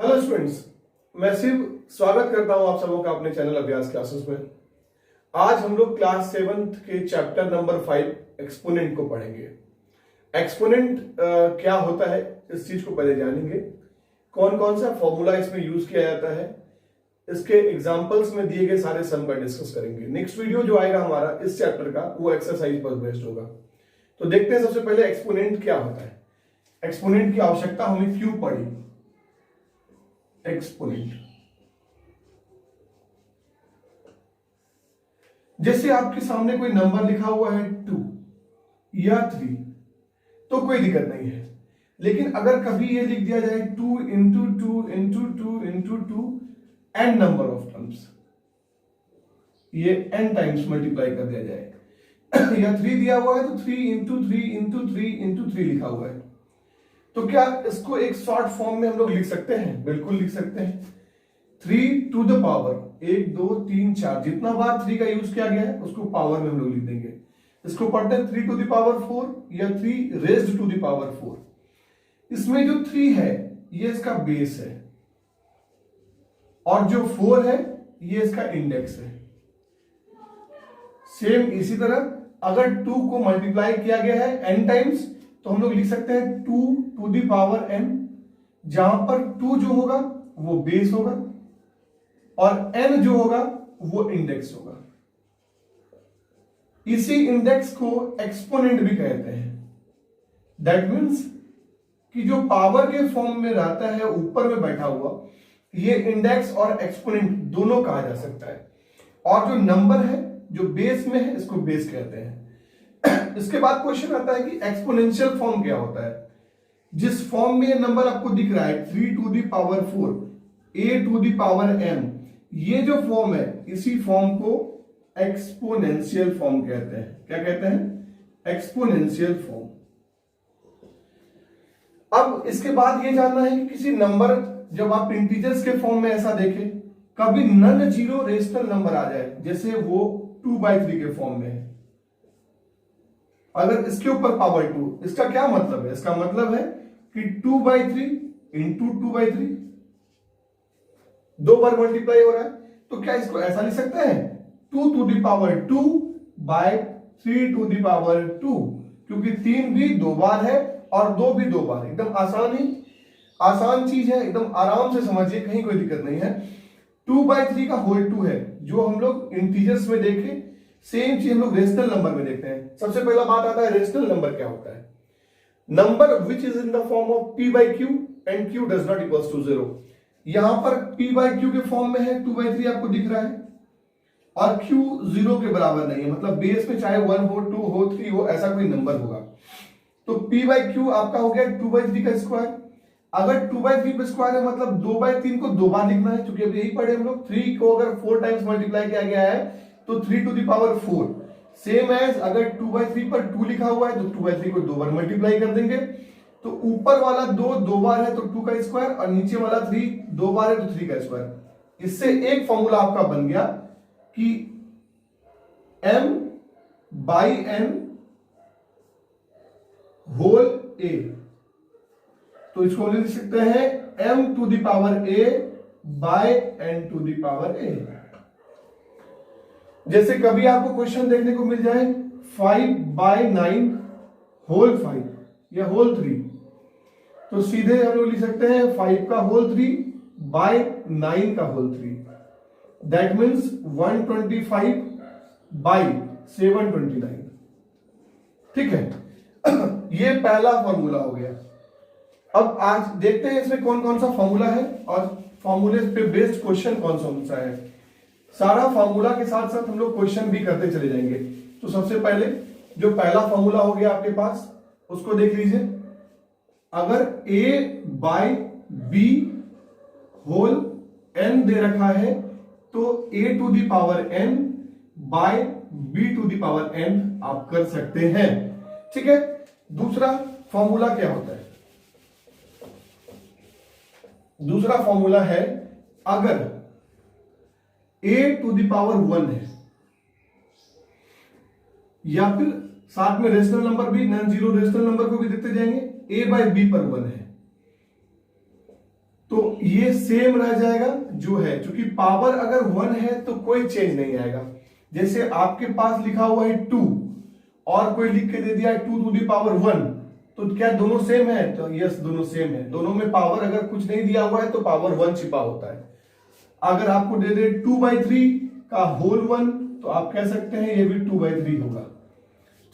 Hello students, मैं शिव स्वागत करता हूं आप सबों का अपने चैनल अभ्यास क्लासेस में। आज हम लोग क्लास 7th के चैप्टर नंबर 5 एक्सपोनेंट को पढ़ेंगे। एक्सपोनेंट क्या होता है इस चीज को पहले जानेंगे। कौन कौन सा फॉर्मूला इसमें यूज किया जाता है, इसके एग्जांपल्स में दिए गए सारे सम पर डिस्कस करेंगे। नेक्स्ट वीडियो जो आएगा हमारा इस चैप्टर का वो एक्सरसाइज पर बेस्ड होगा। तो देखते हैं सबसे पहले एक्सपोनेंट क्या होता है। एक्सपोनेंट की आवश्यकता हमें क्यों पड़ी। एक्सपोनेंट जैसे आपके सामने कोई नंबर लिखा हुआ है 2 या 3 तो कोई दिक्कत नहीं है, लेकिन अगर कभी ये लिख दिया जाए 2 into 2 into 2 into 2 N number of terms, ये n टाइम्स मल्टीप्लाई कर दिया जाए या 3 दिया हुआ है तो 3 इंटू 3 इंटू 3 इंटू 3 लिखा हुआ है, तो क्या इसको एक शॉर्ट फॉर्म में हम लोग लिख सकते हैं? बिल्कुल लिख सकते हैं। 3 टू द पावर 1 2 3 4, जितना बार 3 का यूज किया गया है उसको पावर में हम लोग लिख देंगे। इसको पढ़ते हैं 3 टू द पावर 4 या 3 रेज्ड टू द पावर 4। इसमें जो 3 है ये इसका बेस है और जो 4 है ये इसका इंडेक्स है। सेम इसी तरह अगर 2 को मल्टीप्लाई किया गया है n टाइम्स तो हम लोग लिख सकते हैं 2 टू द पावर n, जहां पर 2 जो होगा वो बेस होगा और n जो होगा वो इंडेक्स होगा। इसी इंडेक्स को एक्सपोनेंट भी कहते हैं। दैट मीन्स कि जो पावर के फॉर्म में रहता है ऊपर में बैठा हुआ, ये इंडेक्स और एक्सपोनेंट दोनों कहा जा सकता है। और जो नंबर है जो बेस में है इसको बेस कहते हैं। इसके बाद क्वेश्चन आता है कि एक्सपोनेंशियल फॉर्म क्या होता है। जिस फॉर्म में ये नंबर आपको दिख रहा है 3 to the power 4 a to the power m, ये जो फॉर्म है इसी फॉर्म को एक्सपोनेंशियल फॉर्म कहते हैं। क्या कहते हैं? Exponential form. अब इसके बाद ये जानना है कि किसी नंबर जब आप इंटीजर्स के फॉर्म में ऐसा देखें, कभी नन जीरो रेशनल नंबर आ जाए, जैसे वो 2/3 के फॉर्म में है, अगर इसके ऊपर पावर 2, इसका क्या मतलब है? इसका मतलब है कि 2/3 इंटू 2/3 दो बार मल्टीप्लाई हो रहा है, तो क्या इसको ऐसा लिख सकते हैं 2 to the power 2 by 3 to the power 2, क्योंकि 3 भी 2 बार है और 2 भी 2 बार। एकदम आसान चीज है, एकदम आराम से समझिए, कहीं कोई दिक्कत नहीं है। 2/3 का होल 2 है जो हम लोग इंटीजर्स में देखे, सेम चीज हम लोग रेशनल नंबर में देखते हैं। सबसे पहला बात आता है रेशनल नंबर क्या होता है। Number which is in the form of p by q and q does not equals to 0। यहां पर p by q के फॉर्म में है, 2/3 आपको दिख रहा है, और q 0 के बराबर नहीं है, मतलब बेस में चाहे 1 हो 2 हो 3 हो ऐसा कोई नंबर होगा। तो p by q आपका हो गया 2/3 का स्क्वायर। अगर 2/3 पे स्क्वायर है मतलब 2/3 को 2 बार लिखना है, क्योंकि अभी यही पढ़े हम लोग 3 को अगर 4 टाइम्स मल्टीप्लाई किया गया है तो 3 to the power 4। Same as अगर 2/3 पर 2 लिखा हुआ है तो 2/3 को 2 बार मल्टीप्लाई कर देंगे, तो ऊपर वाला 2 बार है तो 2 का स्क्वायर, और नीचे वाला 3 2 बार है तो 3 का स्क्वायर। इससे एक फॉर्मूला आपका बन गया कि m by n whole a, तो इसको लिख सकते हैं m to the power a by n to the power a। जैसे कभी आपको क्वेश्चन देखने को मिल जाए 5/9 होल 5 या होल 3, तो सीधे हम लोग लिख सकते हैं 5 का होल 3 बाय 9 का होल 3। That means 125 bye 729। ठीक है ये पहला फॉर्मूला हो गया। अब आज देखते हैं इसमें कौन कौन सा फॉर्मूला है और फॉर्मूले पे बेस्ड क्वेश्चन कौन सा है। सारा फॉर्मूला के साथ साथ हम लोग क्वेश्चन भी करते चले जाएंगे। तो सबसे पहले जो पहला फॉर्मूला हो गया आपके पास उसको देख लीजिए। अगर a by b whole n दे रखा है तो a to the power n by b to the power n आप कर सकते हैं। ठीक है, दूसरा फॉर्मूला क्या होता है? दूसरा फॉर्मूला है अगर a टू द पावर 1 है, या फिर साथ में रेशनल नंबर भी, नॉन जीरो रेशनल नंबर को भी देखते जाएंगे, a बाय b पर 1 है, तो ये सेम रह जाएगा जो है, क्योंकि पावर अगर 1 है तो कोई चेंज नहीं आएगा। जैसे आपके पास लिखा हुआ है 2 और कोई लिख के दे दिया 2 टू द पावर 1, तो क्या दोनों सेम है? तो यस, दोनों सेम है। दोनों में पावर अगर कुछ नहीं दिया हुआ है तो पावर 1 छिपा होता है। अगर आपको दे दे 2/3 का होल 1 तो आप कह सकते हैं ये भी 2/3 होगा।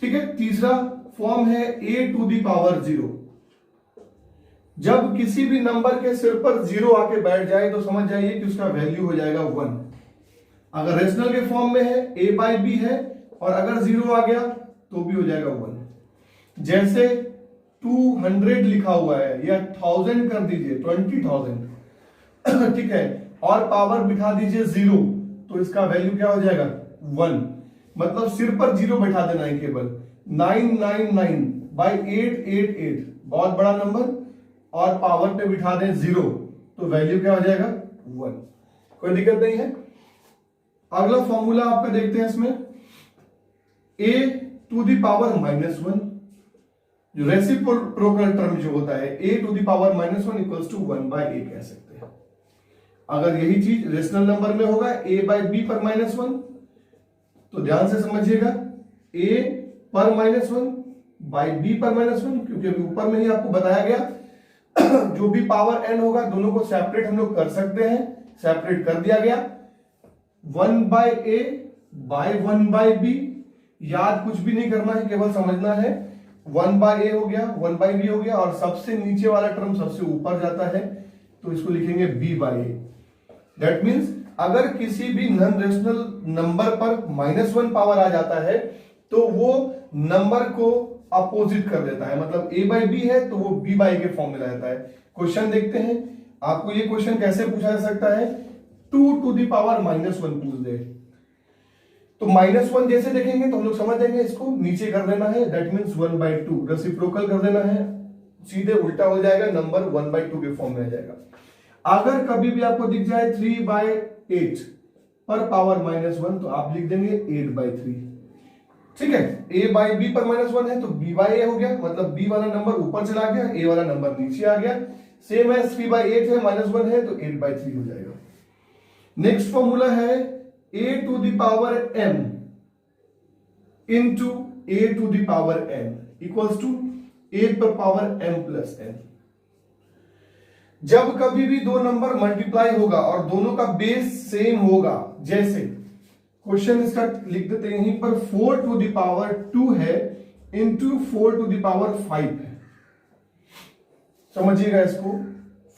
ठीक है। तीसरा फॉर्म है a टू दी पावर 0। जब किसी भी नंबर के सिर पर 0 आके बैठ जाए तो समझ जाइए कि उसका वैल्यू हो जाएगा 1। अगर रेशनल के फॉर्म में है a/b है और अगर 0 आ गया तो भी हो जाएगा 1। जैसे 200 लिखा हुआ है या 1000 कर दीजिए 20,000 ठीक है, और पावर बिठा दीजिए 0 तो इसका वैल्यू क्या हो जाएगा 1। मतलब सिर पर 0 बैठा देना है केवल। 999/888 बहुत बड़ा नंबर और पावर पे बिठा दें 0 तो वैल्यू क्या हो जाएगा 1। कोई दिक्कत नहीं है। अगला फॉर्मूला आपका देखते हैं इसमें a टू दी पावर -1, जो रेसिप्रोकल टर्म जो होता है a to the power -1 equals to 1/a कह सकते हैं। अगर यही चीज रेशनल नंबर में होगा a/b पर -1 तो ध्यान से समझिएगा a पर -1/b पर -1, क्योंकि अभी ऊपर में ही आपको बताया गया जो भी पावर n होगा दोनों को सेपरेट हम लोग कर सकते हैं, सेपरेट कर दिया गया। 1/a बाय 1/b, याद कुछ भी नहीं करना है, केवल समझना है। 1/a हो गया, 1/b हो गया और सबसे नीचे वाला टर्म सबसे ऊपर जाता है तो इसको लिखेंगे b/a। दैट मीन्स अगर किसी भी नॉन रेशनल नंबर पर -1 पावर आ जाता है तो वो नंबर को अपोजिट कर देता है, मतलब a/b है तो वो b/a के फॉर्म में रहता है। क्वेश्चन देखते हैं, आपको ये क्वेश्चन कैसे पूछा जा सकता है। 2 टू दी पावर -1 पूछ दे तो -1 जैसे देखेंगे तो हम लोग समझ जाएंगे इसको नीचे कर देना है, दैट मीन्स 1/2 रेसिप्रोकल कर देना है, सीधे उल्टा हो जाएगा, नंबर 1/2 के फॉर्म में आ जाएगा। अगर कभी भी आपको दिख जाए 3/8 पर पावर -1 तो आप लिख देंगे 8/3। ठीक है, a/b पर -1 है तो b/a हो गया, मतलब b वाला नंबर ऊपर चला गया, a वाला नंबर नीचे आ गया। सेम है 3/8 है, -1 है तो 8/3 हो जाएगा। नेक्स्ट फॉर्मूला है a to the power m into a to the power n equals to a पर पावर m प्लस n। जब कभी भी दो नंबर मल्टीप्लाई होगा और दोनों का बेस सेम होगा, जैसे क्वेश्चन इसका लिख देते हैं यहीं पर 4 टू दी पावर 2 है इंटू 4 टू दी पावर 5 है। समझिएगा इसको,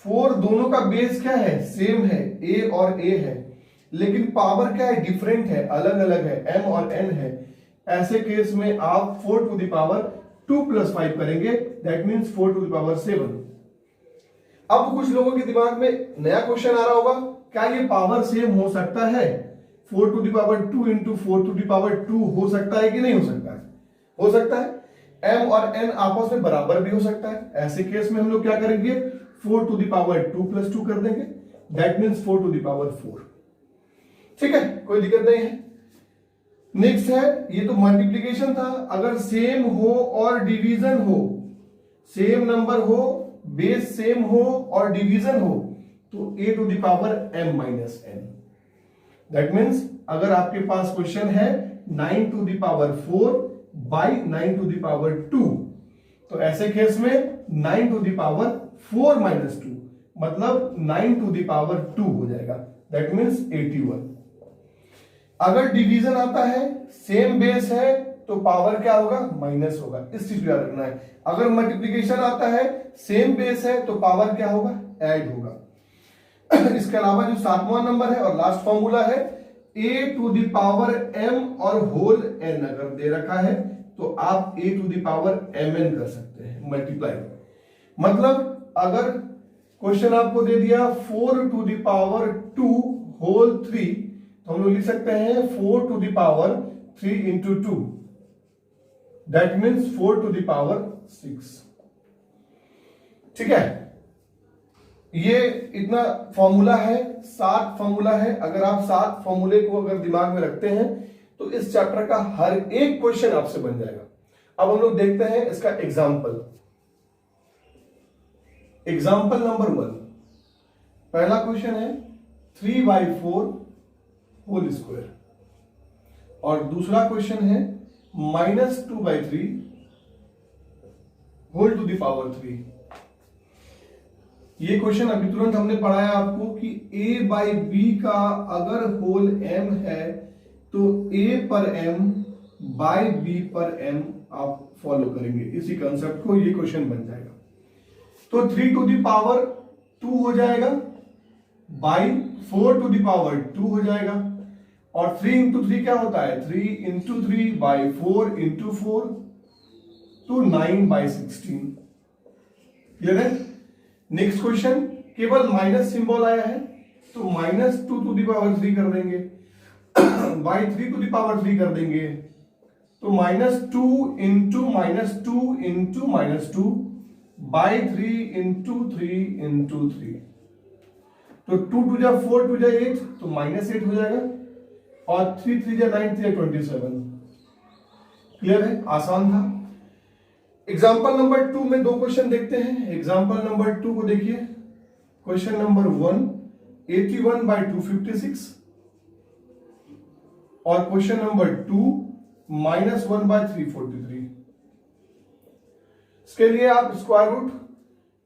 4 दोनों का बेस क्या है, सेम है, a और a है, लेकिन पावर क्या है, डिफरेंट है, अलग अलग है, m और n है। ऐसे केस में आप 4 टू दी पावर 2 प्लस 5 करेंगे, that means 4 to the power 7। अब कुछ लोगों के दिमाग में नया क्वेश्चन आ रहा होगा, क्या ये पावर सेम हो सकता है? 4 to the power 2 into 4 to the power 2 हो सकता है कि नहीं हो सकता है? हो सकता है। m और n आपस में बराबर भी हो सकता है। ऐसे केस में हम लोग क्या करेंगे, 4 टू दी पावर 2 प्लस 2 कर देंगे, that means 4 to the power 4। ठीक है, कोई दिक्कत नहीं है। नेक्स्ट है, ये तो मल्टीप्लीकेशन था। अगर सेम हो और डिवीजन हो, सेम नंबर हो, बेस सेम हो और डिवीजन हो तो a to the power m minus n। That means अगर आपके पास क्वेश्चन है 9 to the power 4 by 9 to the power 2 तो ऐसे केस में 9 टू दी पावर 4 माइनस 2 मतलब 9 टू दी पावर 2 हो जाएगा, दैट मीन्स 81। अगर डिवीजन आता है, सेम बेस है तो पावर क्या होगा, माइनस होगा, इस चीज को याद रखना है। अगर मल्टीप्लिकेशन आता है, सेम बेस है तो पावर क्या होगा, ऐड होगा। इसके अलावा जो 7वां नंबर है और लास्ट फॉर्मूला है a to the power m और होल n अगर दे रखा है तो आप a to the power mn कर सकते हैं मल्टीप्लाई। मतलब अगर क्वेश्चन आपको दे दिया 4 टू दी पावर 2 होल 3 तो हम लोग लिख सकते हैं 4 to the power 3 into 2, that means 4 to the power 6। ठीक है, ये इतना फॉर्मूला है, 7 फॉर्मूला है। अगर आप 7 फॉर्मूले को अगर दिमाग में रखते हैं तो इस चैप्टर का हर एक क्वेश्चन आपसे बन जाएगा। अब हम लोग देखते हैं इसका एग्जाम्पल। एग्जाम्पल नंबर 1, पहला क्वेश्चन है 3/4 होल स्क्वायर और दूसरा क्वेश्चन है -2/3 होल टू द पावर 3। ये क्वेश्चन अभी तुरंत हमने पढ़ाया आपको कि a/b का अगर होल m है तो a पर m बाय b पर m आप फॉलो करेंगे इसी कंसेप्ट को, ये क्वेश्चन बन जाएगा। तो 3 टू द पावर 2 हो जाएगा बाई 4 टू द पावर 2 हो जाएगा और 3 इंटू 3 क्या होता है 3 इंटू 3 बाई 4 इंटू 4 तो 9/16। क्लियर है। नेक्स्ट क्वेश्चन केवल माइनस सिंबल आया है तो -2 टू द पावर 3 कर देंगे बाई 3 टू द पावर 3 कर देंगे तो -2 into -2 into -2 by 3 into 3 into 3 तो 2 टू जा 4 टू जा 8 तो -8 हो जाएगा और 3 3 जा 9 3 27। क्लियर है, आसान था। एग्जाम्पल नंबर 2 में दो क्वेश्चन देखते हैं। एग्जाम्पल नंबर 2 को देखिए। क्वेश्चन नंबर 1 81/256 और क्वेश्चन नंबर 2 -1/343। इसके लिए आप स्क्वायर रूट,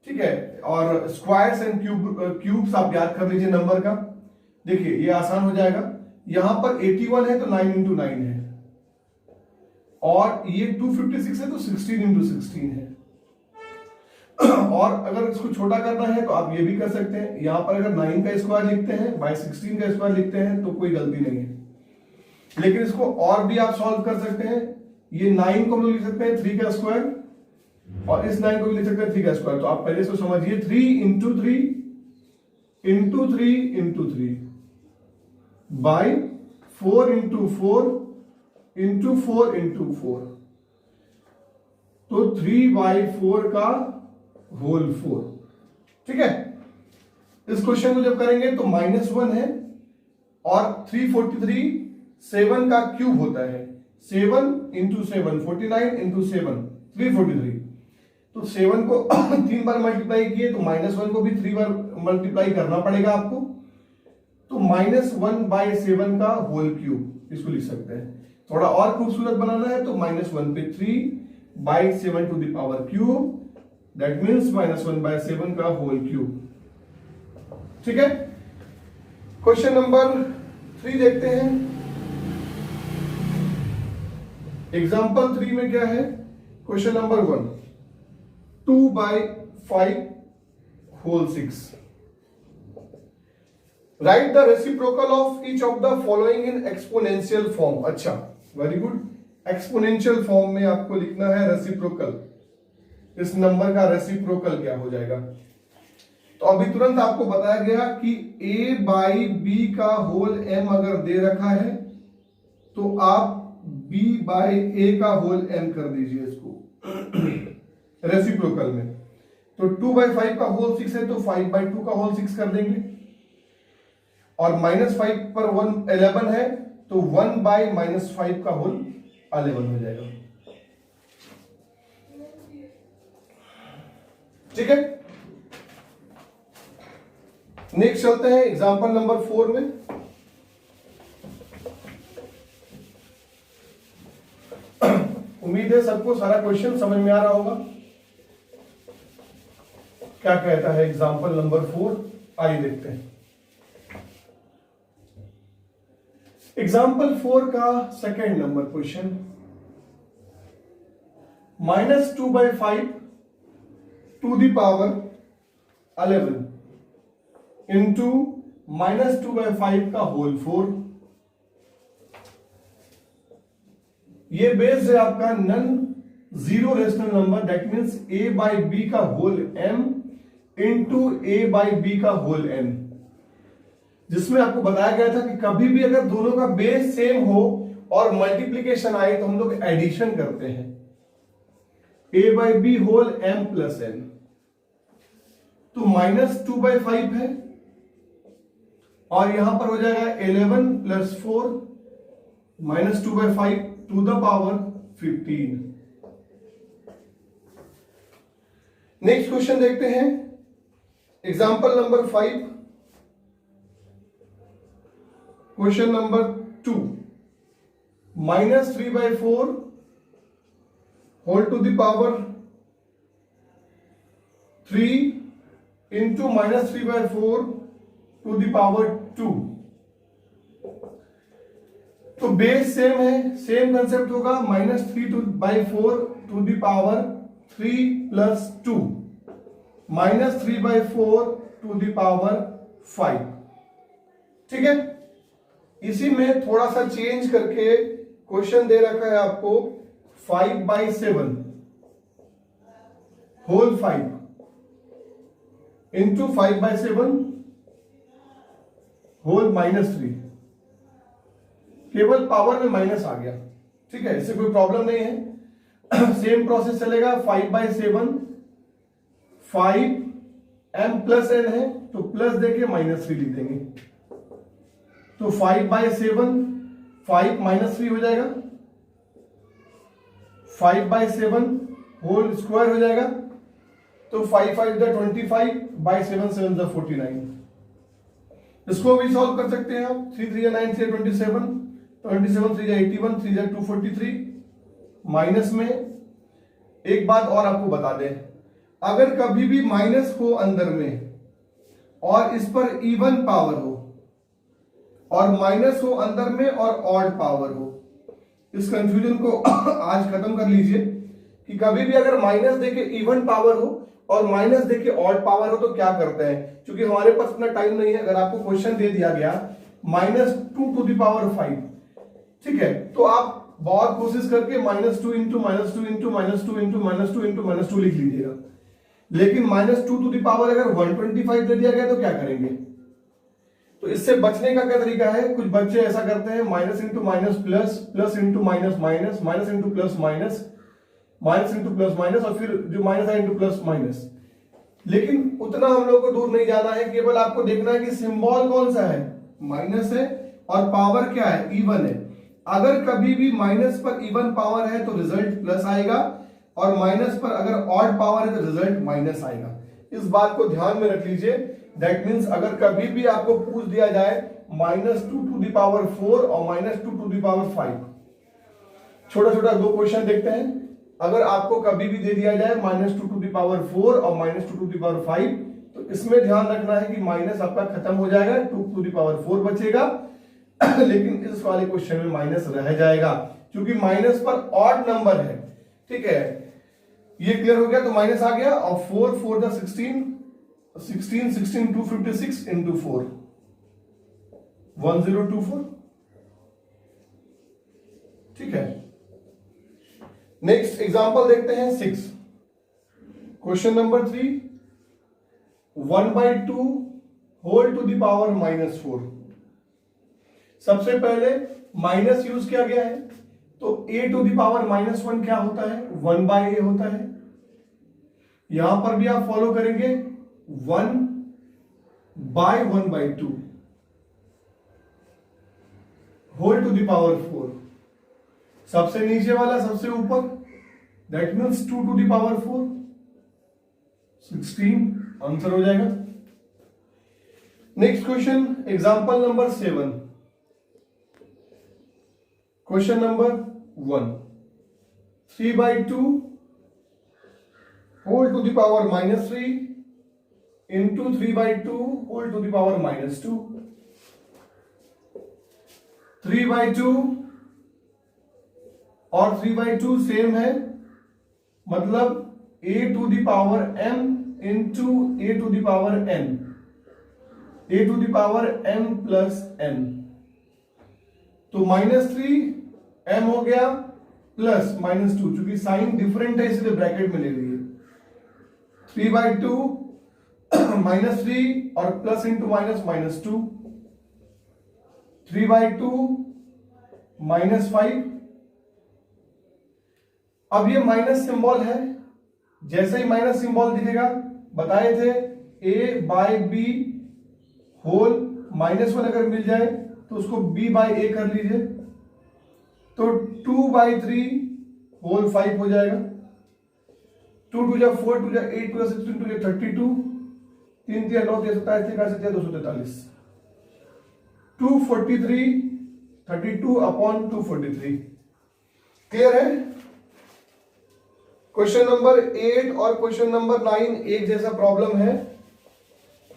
ठीक है, और स्क्वायर्स एंड क्यूब्स आप याद कर लीजिए नंबर का। देखिए ये आसान हो जाएगा। यहां पर 81 है तो 9 इंटू 9 है और ये 256 है तो 16 इंटू 16 है। और अगर इसको छोटा करना है तो आप ये भी कर सकते हैं। यहां पर अगर 9 का स्क्वायर लिखते हैं बाय 16 का स्क्वायर लिखते हैं तो कोई गलती नहीं है, लेकिन इसको और भी आप सॉल्व कर सकते हैं। ये 9 को हम लोग लिख सकते हैं 3 का स्क्वायर और इस 9 को भी लिख सकते हैं 3 का स्क्वायर। तो आप पहले इसको समझिए 3 into 3 into 3 into 3 by 4 into 4 into 4 into 4 तो 3/4 का होल 4। ठीक है। इस क्वेश्चन को जब करेंगे तो -1 है और 343 7 का क्यूब होता है। 7 इंटू 7 49 इंटू 7 343। तो 7 को 3 बार मल्टीप्लाई किए तो -1 को भी 3 बार मल्टीप्लाई करना पड़ेगा आपको। तो -1/7 का होल क्यूब इसको लिख सकते हैं। थोड़ा और खूबसूरत बनाना है तो -1 पे 3/7 to the power cube, that means -1/7 का होल क्यूब। ठीक है। क्वेश्चन नंबर 3 देखते हैं। एग्जाम्पल 3 में क्या है। Question number 1 2/5 whole 6। Right the reciprocal of each of the following in exponential form. अच्छा, वेरी गुड। एक्सपोनेंशियल फॉर्म में आपको लिखना है रेसिप्रोकल। इस नंबर का रेसिप्रोकल क्या हो जाएगा। तो अभी तुरंत आपको बताया गया कि a/b का होल m अगर दे रखा है तो आप b/a का होल m कर दीजिए इसको रेसिप्रोकल में। तो 2/5 का होल 6 है तो 5/2 का होल 6 कर देंगे और -5 पर 1 11 है तो 1/-5 का होल 11 हो जाएगा। ठीक है। नेक्स्ट चलते हैं एग्जांपल नंबर 4 में। उम्मीद है सबको सारा क्वेश्चन समझ में आ रहा होगा। क्या कहता है एग्जांपल नंबर 4, आइए देखते हैं। एग्जाम्पल 4 का second number question. -2/5 to the power 11 into -2/5 का होल 4। ये बेस्ड है आपका non zero rational number, that means a/b का होल m इंटू a/b का होल n, जिसमें आपको बताया गया था कि कभी भी अगर दोनों का बेस सेम हो और मल्टीप्लीकेशन आए तो हम लोग एडिशन करते हैं। a/b whole m plus n। तो -2/5 है और यहां पर हो जाएगा 11 plus 4 -2/5 to the power 15। Next question देखते हैं। Example number 5। Question number 2, -3/4 whole to the power 3 into -3/4 to the power 2। तो बेस सेम है, सेम कंसेप्ट होगा, -3/4 to the power 3 plus 2, -3/4 to the power 5। ठीक है, इसी में थोड़ा सा चेंज करके क्वेश्चन दे रखा है आपको 5/7 होल 5 इंटू 5/7 होल -3। केवल पावर में माइनस आ गया, ठीक है, इससे कोई प्रॉब्लम नहीं है। सेम प्रोसेस चलेगा। 5/7 5m प्लस n है तो प्लस देके -3 लिख देंगे, तो 5/7 5 -3 हो जाएगा, 5/7 होल स्क्वायर हो जाएगा, तो 5 5 25 बाई 7 7 49। इसको भी सॉल्व कर सकते हैं आप। 3 3 9 3 27 27 3 81 3 243। माइनस में एक बात और आपको बता दें, अगर कभी भी माइनस हो अंदर में और इस पर इवन पावर हो, और माइनस हो अंदर में और ऑड पावर हो, इस कंफ्यूजन को आज खत्म कर लीजिए कि कभी भी अगर माइनस देके इवन पावर हो और माइनस देके ऑड पावर हो तो क्या करते हैं। क्योंकि हमारे पास इतना टाइम नहीं है, अगर आपको क्वेश्चन दे दिया गया -2 टू द पावर 5, ठीक है, तो आप बहुत कोशिश करके -2 इंटू -2 इंटू -2 इंटू -2 इंटू -2 लिख लीजिएगा। लेकिन -2 टू द पावर अगर 125 दे दिया गया तो क्या करेंगे। तो इससे बचने का क्या तरीका है, कुछ बच्चे ऐसा करते हैं minus into minus plus, plus into minus minus, minus into plus minus, minus into plus minus, और फिर जो माइनस है इंटू प्लस माइनस। लेकिन उतना हम लोग को दूर नहीं जाना है, केवल आपको देखना है कि सिंबल कौन सा है, माइनस है, और पावर क्या है, इवन है। अगर कभी भी माइनस पर इवन पावर है तो रिजल्ट प्लस आएगा, और माइनस पर अगर ऑड पावर है तो रिजल्ट माइनस आएगा। इस बात को ध्यान में रख लीजिए। दैट मीन्स अगर कभी भी आपको पूछ दिया जाए -2 टू द पावर 4 और -2 टू द पावर 5, छोटा छोटा दो क्वेश्चन देखते हैं। अगर आपको कभी भी दे दिया जाए -2 टू द पावर 4 और -2 टू द पावर 5, तो इसमें ध्यान रखना है कि माइनस आपका खत्म हो जाएगा, 2 टू द पावर 4 बचेगा। लेकिन इस वाले क्वेश्चन में माइनस रह जाएगा, क्योंकि माइनस पर ऑड नंबर है। ठीक है, ये क्लियर हो गया, तो माइनस आ गया, और 4 4 16 16 16 256 इंटू 4 1024। ठीक है, नेक्स्ट एग्जांपल देखते हैं 6। Question number 3, 1/2 whole to the power -4। सबसे पहले माइनस यूज किया गया है, तो a टू द पावर -1 क्या होता है, 1/a होता है। यहां पर भी आप फॉलो करेंगे 1/1/2 होल टू द पावर 4। सबसे नीचे वाला सबसे ऊपर, that means 2 to the power 4 16 answer हो जाएगा। Next question, example number 7। Question number 1, 3/2 whole to the power -3 into 3/2 whole to the power -2। 3/2 और 3/2 सेम है, मतलब a to the power m into a to the power n, a to the power m plus n। तो -3m हो गया plus -2, चूंकि sign different है इसलिए bracket में ले लीजिए। 3/2 -3 और प्लस इंटू माइनस -2, 3/2 -5। अब ये माइनस सिंबल है, जैसे ही माइनस सिंबल दिखेगा, बताए थे a/b होल -1 अगर मिल जाए तो उसको b/a कर लीजिए, तो 2/3 होल 5 हो जाएगा। 2 2 4 2 8 2 16 2 32 3 3 9 27 243। 243 32 अपॉन 243। क्लियर है? क्वेश्चन नंबर 8 और क्वेश्चन नंबर 9 एक जैसा प्रॉब्लम है।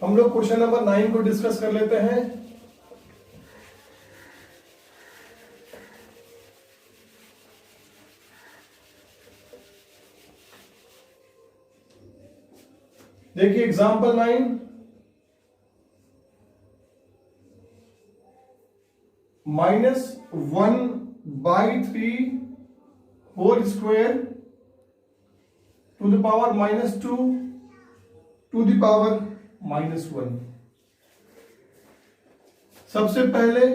हम लोग क्वेश्चन नंबर 9 को डिस्कस कर लेते हैं। देखिए example 9, -1/3 whole square to the power -2 to the power -1। सबसे पहले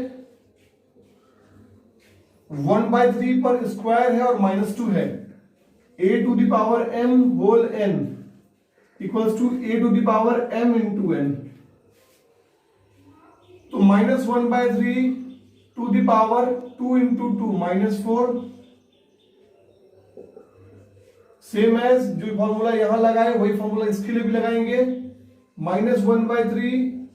1/3 पर स्क्वायर है और -2 है, a to the power m whole n equals to a to the power m into n। तो -1/3 to the power 2 into 2 -4, same as जो formula यहां लगाए वही फॉर्मूला इसके लिए भी लगाएंगे। -1/3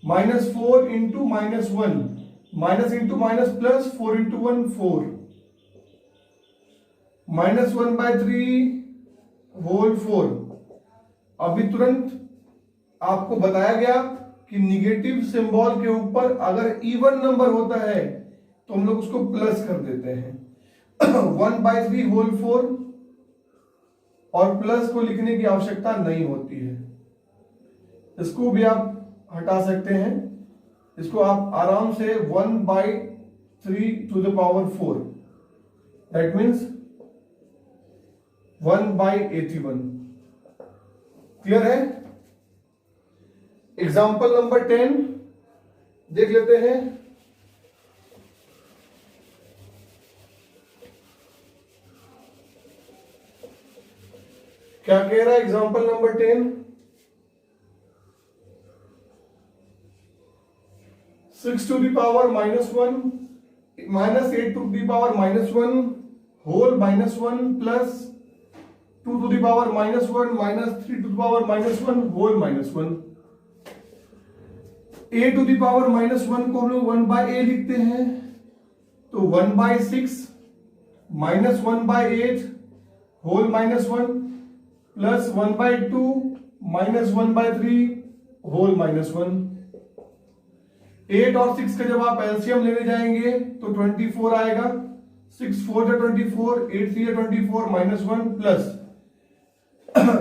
-4 into -1, minus into minus plus, 4 into 1 4, -1/3 whole 4। अभी तुरंत आपको बताया गया कि निगेटिव सिंबल के ऊपर अगर इवन नंबर होता है तो हम लोग उसको प्लस कर देते हैं। 1/3 होल 4 और प्लस को लिखने की आवश्यकता नहीं होती है, इसको भी आप हटा सकते हैं। इसको आप आराम से 1/3 to the power 4, that means 1/81। Clear है? एग्जाम्पल नंबर 10 देख लेते हैं। क्या कह रहा है example number 10? 6 to the power -1 -8 to the power -1 whole -1 plus 2 to the power -1 -3 to the power -1 whole -1। a to the power -1 को हम लोग 1/a लिखते हैं, तो 1/6 -1/8 होल -1 प्लस 1/2 -1/3 होल -1। 8 और 6 का जब आप एलसीएम लेने जाएंगे तो 24 आएगा। 6 4 जा 24, 8 3 जा 24 -1 प्लस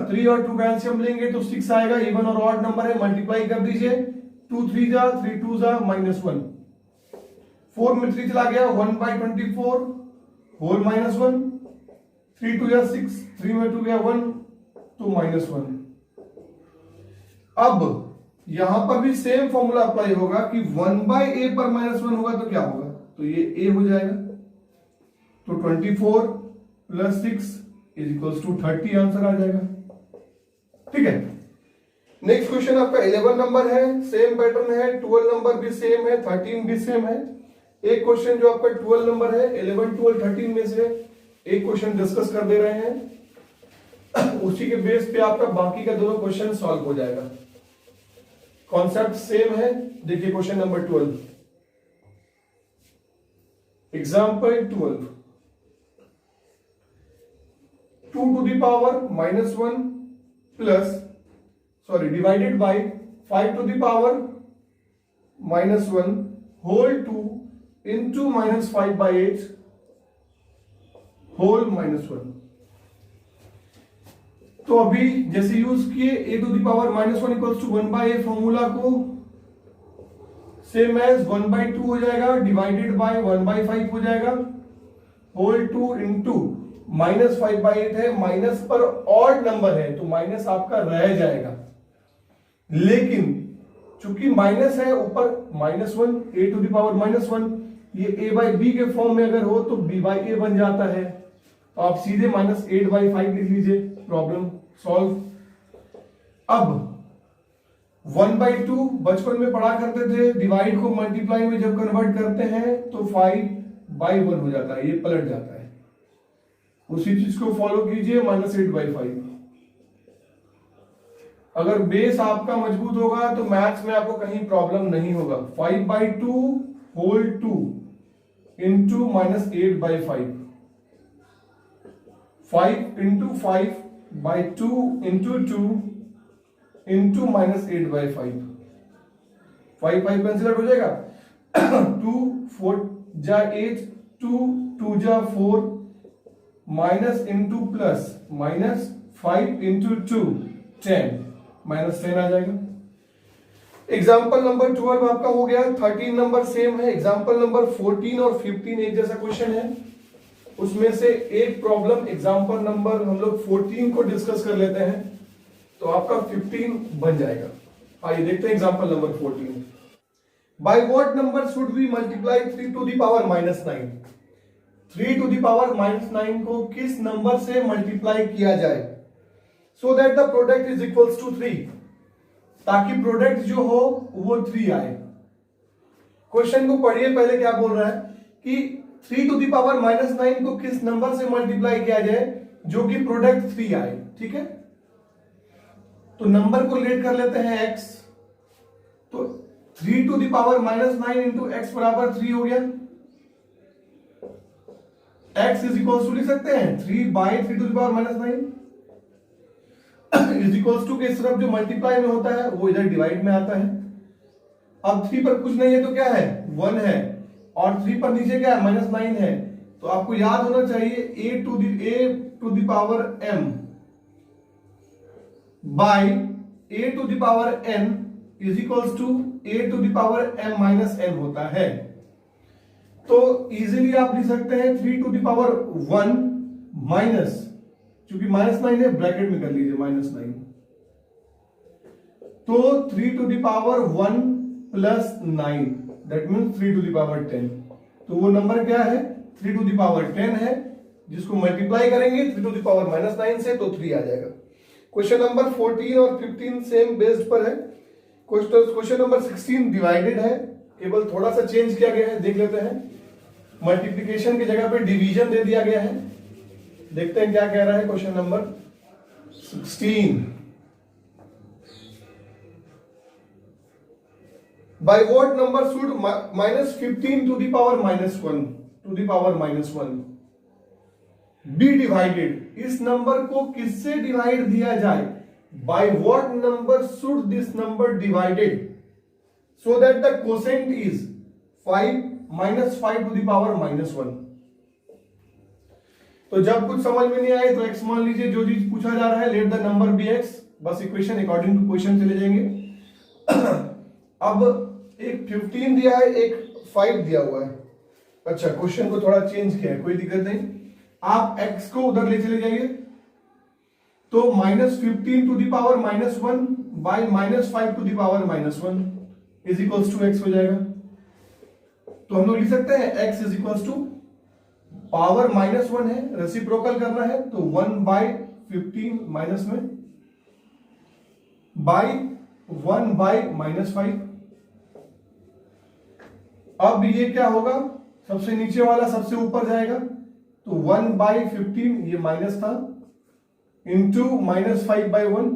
3 और 2 का एलसीएम लेंगे तो 6 आएगा। इवन और ऑड नंबर है, मल्टीप्लाई कर दीजिए। 2 3 जा 3 2 जा -1, 4 में 3 चला गया 1/24 होल -1, 3 2 जा 6, 3 में 2 गया 1 तो -1। अब यहां पर भी सेम फॉर्मूला अप्लाई होगा कि 1/a पर -1 होगा तो क्या होगा, तो ये a हो जाएगा। तो 24 plus 6 is equals to 30 answer आ जाएगा। ठीक है, नेक्स्ट क्वेश्चन आपका 11 नंबर है, सेम पैटर्न है। 12 नंबर भी सेम है, 13 भी सेम है। एक क्वेश्चन जो आपका 12 नंबर है, 11 12 13 में से एक क्वेश्चन डिस्कस कर दे रहे हैं, उसी के बेस पे आपका बाकी का दोनों क्वेश्चन सॉल्व हो जाएगा। कॉन्सेप्ट सेम है। देखिए question number 12, example 12, 2 to the power -1 plus divided by 5 to the power -1 whole 2 into -5/8 whole -1। तो अभी जैसे यूज किए a to the power -1 equals to 1/a formula को, सेम एज 1/2 हो जाएगा डिवाइडेड बाय 1/5 हो जाएगा होल 2 इंटू -5/8 है, माइनस पर ऑड नंबर है तो माइनस आपका रह जाएगा। लेकिन चूंकि माइनस है ऊपर -1, a टू द पावर -1, ये a/b के फॉर्म में अगर हो तो b/a बन जाता है, तो आप सीधे -8/5 लिख लीजिए, प्रॉब्लम सॉल्व। अब 1/2 बचपन में पढ़ा करते थे, डिवाइड को मल्टीप्लाई में जब कन्वर्ट करते हैं तो 5/1 हो जाता है, ये पलट जाता है। उसी चीज को फॉलो कीजिए, -8/5। अगर बेस आपका मजबूत होगा तो मैथ्स में आपको कहीं प्रॉब्लम नहीं होगा। 5/2 whole 2 into -8/5, 5 into 5/2 into 2 into -8/5, 5 5 cancel हो जाएगा। 2 4 जा 8, 2 2 जा 4, माइनस इंटू प्लस, -5 इंटू 2 10, -10 आ जाएगा। एग्जाम्पल नंबर 12 आपका हो गया। 13 नंबर सेम है। एग्जाम्पल नंबर 14 और 15 एक जैसा क्वेश्चन है। उसमें से एक प्रॉब्लम एग्जाम्पल नंबर हम लोग 14 को डिस्कस कर लेते हैं, तो आपका 15 बन जाएगा। आइए देखते हैं example number 14। By what number should we multiply 3 to the power -9? 3 to the power -9 को किस नंबर से मल्टीप्लाई किया जाए so that the product is equals to 3, ताकि प्रोडक्ट जो हो वो 3 आए। क्वेश्चन को पढ़िए, पहले क्या बोल रहा है कि 3 टू द पावर -9 को किस नंबर से मल्टीप्लाई किया जाए जो कि प्रोडक्ट 3 आए। ठीक है, तो नंबर को लेट कर लेते हैं x, तो 3 to the power -9 into x बराबर 3 हो गया। x इज इक्वल टू लिख सकते हैं 3/3 to the power -9 is equal to के सिर्फ जो मल्टीप्लाई में होता है वो इधर डिवाइड में आता है। अब 3 पर कुछ नहीं है तो क्या है 1 है, और 3 पर नीचे क्या है -9 है। तो आपको याद होना चाहिए a to the power m by a to the power n is equals to a to the power m minus n होता है। तो इजीली आप लिख सकते हैं 3 टू द पावर 1 माइनस, क्योंकि -9 है ब्रैकेट में कर लीजिए -9, तो 3 to the power 1 plus 9 that means 3 to the power 10। तो वो नंबर क्या है 3 टू द पावर 10 है, जिसको मल्टीप्लाई करेंगे 3 टू द पावर -9 से तो 3 आ जाएगा। क्वेश्चन नंबर 14 और 15 सेम बेस्ड पर है। क्वेश्चन नंबर 16 डिवाइडेड है, केवल थोड़ा सा चेंज किया गया है, देख लेते हैं। मल्टीप्लिकेशन की जगह पे डिवीजन दे दिया गया है। देखते हैं क्या कह रहा है question number 16। By what number should -15 to the power -1 be divided? इस नंबर को किससे डिवाइड दिया जाए? By what number should this number divided so that the quotient is 5 -5 to the power -1। तो जब कुछ समझ में नहीं आए तो x मान लीजिए, जो चीज पूछा जा रहा है let the number be x, बस इक्वेशन अकॉर्डिंग टू क्वेश्चन चले जाएंगे। अब एक 15 दिया है, एक 5 दिया हुआ है। अच्छा, क्वेश्चन को थोड़ा चेंज किया है, कोई दिक्कत नहीं। आप x को उधर ले चले जाइए, तो -15 to the power -1 by -5 to the power -1 is equals to x हो जाएगा। तो हम लोग लिख सकते हैं x is equals to power -1 है, रेसिप्रोकल करना है तो 1/15 माइनस में बाय 1/-5। अब ये क्या होगा, सबसे नीचे वाला सबसे ऊपर जाएगा, तो 1/15 ये माइनस था, इंटू -5/1,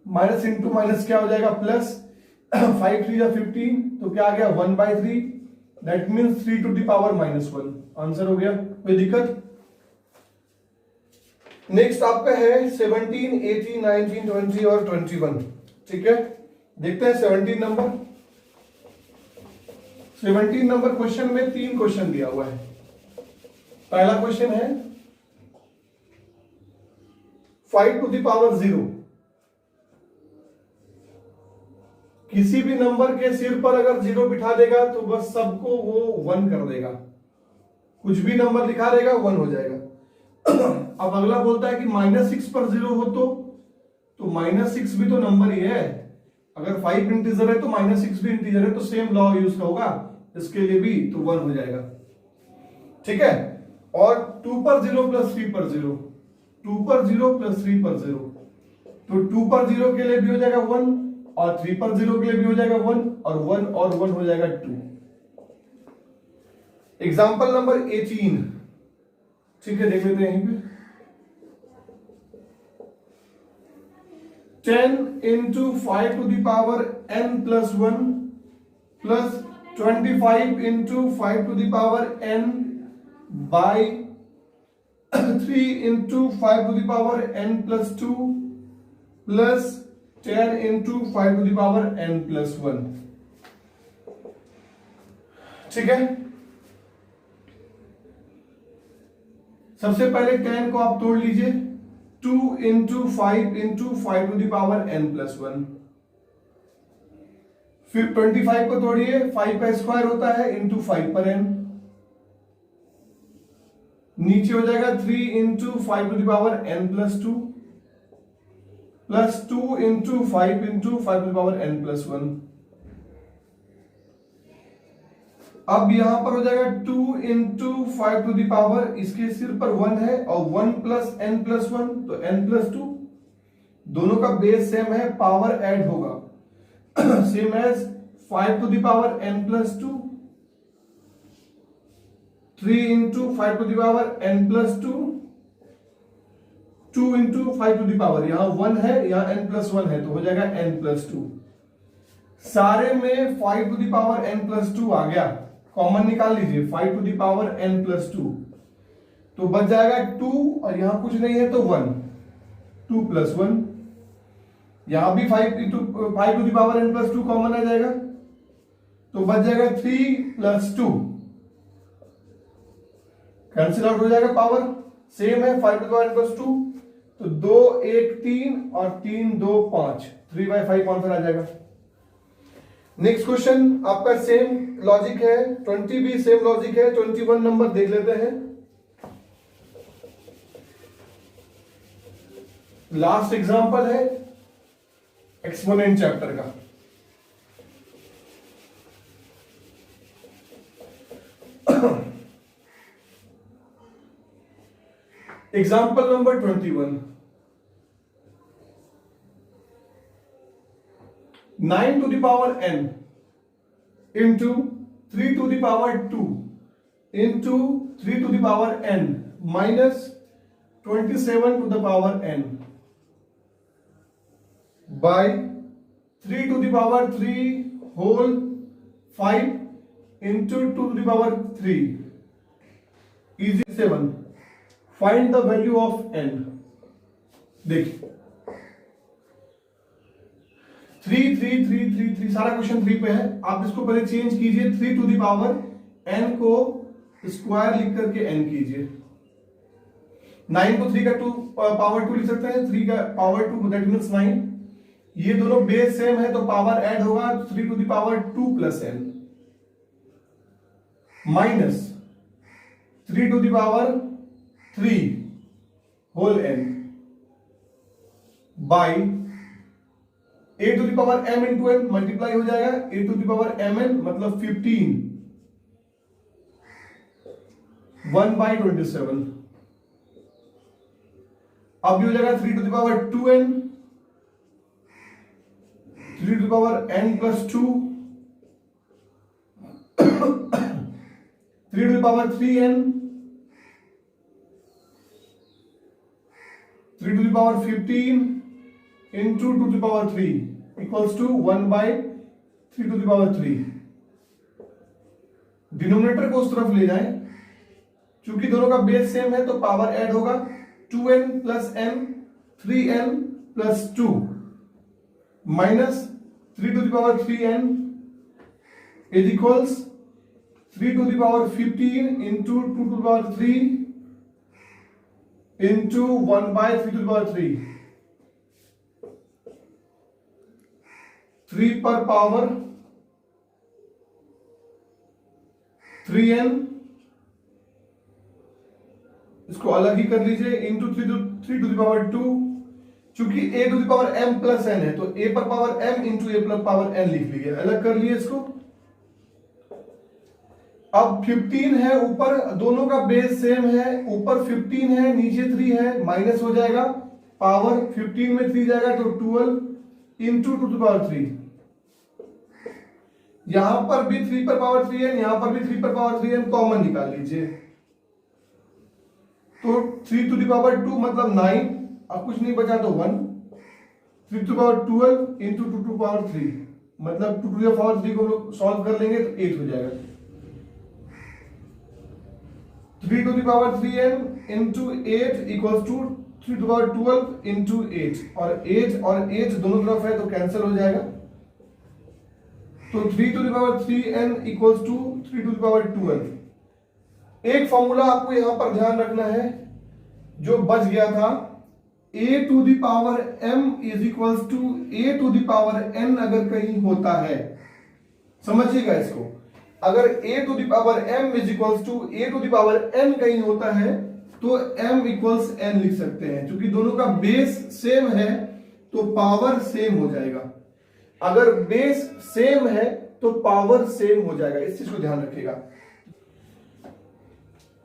माइनस इंटू माइनस क्या हो जाएगा प्लस, 5 3 या 15, तो क्या आ गया 1/3, that means 3 to the power -1। Answer हो गया, कोई दिक्कत? नेक्स्ट आपका है 17, 18, 19, 20 और 21। ठीक है, देखते हैं 17 नंबर। 17 नंबर क्वेश्चन में 3 क्वेश्चन दिया हुआ है। पहला क्वेश्चन है 5 टू द पावर 0। किसी भी नंबर के सिर पर अगर 0 बिठा देगा तो बस सबको वो 1 कर देगा, कुछ भी नंबर दिखा देगा 1 हो जाएगा। अब अगला बोलता है कि -6 पर 0 हो तो -6 भी तो नंबर ही है। अगर 5 इंटीजर है तो -6 भी इंटीजर है, तो सेम लॉ यूज का होगा इसके लिए भी, तो 1 हो जाएगा। ठीक है, और 2 पर 0 प्लस 3 पर 0, 2 पर 0 प्लस 3 पर 0, तो 2 पर 0 के लिए भी हो जाएगा 1, और 3 पर 0 के लिए भी हो जाएगा 1, और 1 और 1 हो जाएगा 2। Example number 18। ठीक है, देख लेते हैं यहीं पे। 10 into 5 to the power n plus 1 plus 25 into 5 to the power n by 3 into 5 to the power n plus 2 plus 10 into 5 to the power n plus 1। ठीक है, सबसे पहले 10 को आप तोड़ लीजिए, 2 into 5 into 5 to the power n plus 1। फिर 25 को तोड़िए, 5 का स्क्वायर होता है इंटू 5 पर n, नीचे हो जाएगा 3 into 5 to the power n plus 2 plus 2 into 5 into 5 to the power n plus 1। अब यहां पर हो जाएगा 2 into 5 to the power, इसके सिर पर 1 है और 1 plus n plus 1 तो n plus 2, दोनों का बेस सेम है, पावर ऐड होगा same as 5 to the power n plus 2, 3 into 5 to the power n plus 2, 2 into 5 to the power, यहां 1 है यहां n plus 1 है तो हो जाएगा n plus 2। सारे में 5 to the power n plus 2 आ गया, कॉमन निकाल लीजिए, 5 to the power n plus 2 तो बच जाएगा 2 और यहां कुछ नहीं है तो 1, 2 plus 1, यहां भी 5 to the power n plus 2 common आ जाएगा तो बच जाएगा 3 plus 2, कैंसिल आउट हो जाएगा, पावर सेम है 5 to the power n plus 2 तो 2 1 3 और 3 2 5, 3/5 आंसर आ जाएगा। नेक्स्ट क्वेश्चन आपका सेम लॉजिक है, 20 भी सेम लॉजिक है, 21 नंबर देख लेते हैं। लास्ट एग्जांपल है एक्सपोनेंट चैप्टर का। Example number 21, 9 to the power n into 3 to the power 2 into 3 to the power n minus 27 to the power n by 3 to the power 3 whole 5 into 2 to the power 3 is 7। Find the value of n। देखिए 3 3 3 3 3 सारा question 3 पे है, आप इसको पहले change कीजिए, 3 to the power n को square लिख करके n कीजिए, 9 को 3 का 2 पावर 2 लिख सकते हैं, 3 का पावर 2 दैट मींस 9, ये दोनों बेस सेम है तो पावर ऐड होगा 3 to the power 2 plus n minus 3 to the power 3 whole n by a to the power m into n multiply हो जाएगा, a to the power mn मतलब 15 1/27। अब ये हो जाएगा 3 to the power 2n, 3 to the power n plus 2 3 to the power 3n 3 to the power 15 into 2 to the power 3 equals to 1/3 to the power 3। Denominator को उस तरफ ले जाएं, क्योंकि दोनों का बेस सेम है तो पावर ऐड होगा 2n plus n 3n plus 2 minus 3 to the power 3n is equals 3 to the power 15 into 2 to the power 3 into 1/3 to the power 3, 3 पर पावर 3n, इसको अलग ही कर लीजिए, इंटू 3 to the power 2, चूंकि a to the power m plus n है तो a पर power m into a पर पावर n लिख लीजिए, अलग कर लिए इसको। अब 15 है ऊपर, दोनों का बेस सेम है, ऊपर 15 है नीचे 3 है, माइनस हो जाएगा, पावर 15 में 3 जाएगा तो 12 इंटू 2 to the power 3, यहां पर भी 3 पर पावर 3n, यहां पर भी 3 पर पावर 3n, कॉमन निकाल लीजिए तो 3 to the power 2 मतलब 9, अब कुछ नहीं बचा तो 1, 3 to power 12 into 2 to power 3, मतलब 2 टू पावर 3 को हम लोग सॉल्व कर लेंगे तो 8 हो जाएगा। 3 to the power 3n into 8 equals to 3 to power 12 into 8, और 8 दोनों तरफ है तो कैंसिल हो जाएगा। तो 3 to the power 3n equals to 3 to the power 12। एक फॉर्मूला आपको यहां पर ध्यान रखना है जो बच गया था, a to the power m is equals to a to the power n अगर कहीं होता है, समझिएगा इसको, अगर a to the power m is equals to a to the power n कहीं होता है तो m इक्वल्स n लिख सकते हैं। क्योंकि दोनों का बेस सेम है तो पावर सेम हो जाएगा। अगर बेस सेम है तो पावर सेम हो जाएगा, इस चीज को ध्यान रखिएगा।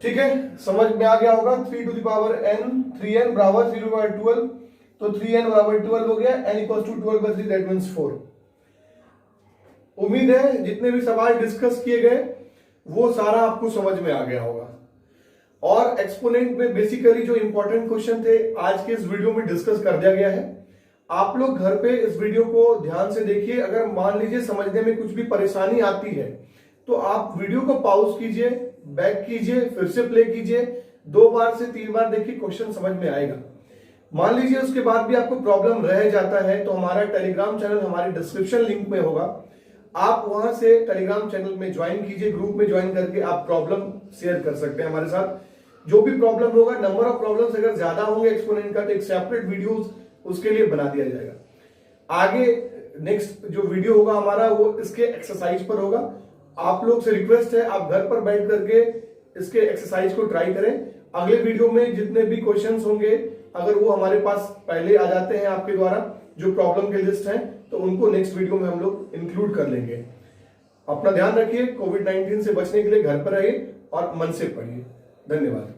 ठीक है, समझ में आ गया होगा। 3 to the power n, 3n बराबर 3 टू द पावर 12, तो 3n बराबर 12 हो गया, n equals to 12 by 3 that means 4। उम्मीद है जितने भी सवाल डिस्कस किए गए वो सारा आपको समझ में आ गया होगा। और एक्सपोनेंट में बेसिकली जो इंपॉर्टेंट क्वेश्चन थे आज के इस वीडियो में डिस्कस कर दिया गया है। आप लोग घर पे इस वीडियो को ध्यान से देखिए। अगर मान लीजिए समझने में कुछ भी परेशानी आती है तो आप वीडियो को पॉज कीजिए, बैक कीजिए, फिर से प्ले कीजिए, 2 बार से 3 बार देखिए, क्वेश्चन समझ में आएगा। मान लीजिए उसके बाद भी आपको प्रॉब्लम रह जाता है तो हमारा टेलीग्राम चैनल हमारे डिस्क्रिप्शन लिंक में होगा, आप वहां से टेलीग्राम चैनल में ज्वाइन कीजिए, ग्रुप में ज्वाइन करके आप प्रॉब्लम शेयर कर सकते हैं हमारे साथ। जो भी प्रॉब्लम होगा, नंबर ऑफ प्रॉब्लम्स अगर ज्यादा होंगे एक्सपोनेंट का तो एक सेपरेट वीडियोस उसके लिए बना दिया जाएगा। आगे नेक्स्ट जो वीडियो होगा हमारा वो इसके एक्सरसाइज पर होगा। आप लोग से रिक्वेस्ट है आप घर पर बैठ करके इसके एक्सरसाइज को ट्राई करें। अगले वीडियो में जितने भी क्वेश्चंस होंगे अगर वो हमारे पास पहले आ जाते हैं आपके द्वारा जो प्रॉब्लम के लिस्ट हैं तो उनको नेक्स्ट वीडियो में हम लोग इंक्लूड कर लेंगे। अपना ध्यान रखिए, कोविड-19 से बचने के लिए घर पर रहिए और मन से पढ़िए। धन्यवाद।